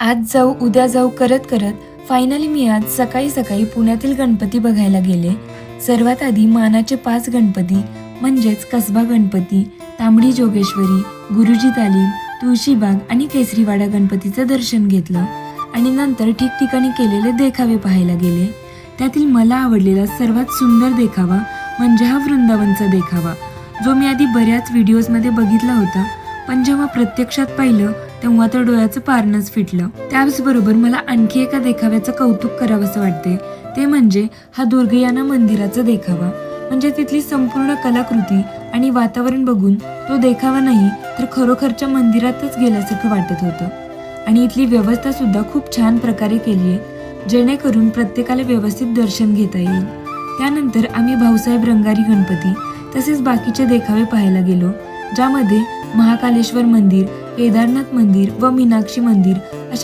आज जाऊ उद्या जाऊ करत करत फायनली मी आज सकाळी सकाळी पुण्यातील गणपती बघायला गेले। सर्वात आधी मानाचे 5 गणपती म्हणजेच कसबा गणपती, तांबडी जोगेश्वरी, गुरुजी तालीम, तुळशीबाग आणि केसरीवाडा गणपतीचं दर्शन घेतलं आणि नंतर ठिकठिकाणी केलेले देखावे पाहायला गेले। त्यातील मला आवडलेला सर्वात सुंदर देखावा म्हणजे हा वृंदावनचा देखावा, जो मी आधी बऱ्याच व्हिडिओजमध्ये बघितला होता, पण जेव्हा प्रत्यक्षात पाहिलं तेव्हा तर डोळ्याचं पारणंच फिटलं। त्याचबरोबर मला आणखी एका देखाव्याचं कौतुक करावंसं वाटते, ते म्हणजे हा दुर्गयाना मंदिराचा देखावा। म्हणजे तिथली संपूर्ण कलाकृती आणि वातावरण बघून तो देखावा नाही तर खरोखरच्या मंदिरातच गेल्यासारखं वाटत होतं। आणि इथली व्यवस्था सुद्धा खूप छान प्रकारे केली आहे, जेणेकरून प्रत्येकाला व्यवस्थित दर्शन घेता येईल। त्यानंतर आम्ही भाऊसाहेब रंगारी गणपती तसेच बाकीचे देखावे पाहायला गेलो, ज्यामध्ये महाकालेश्वर मंदिर, केदारनाथ मंदिर व मीनाक्षी मंदिर अशा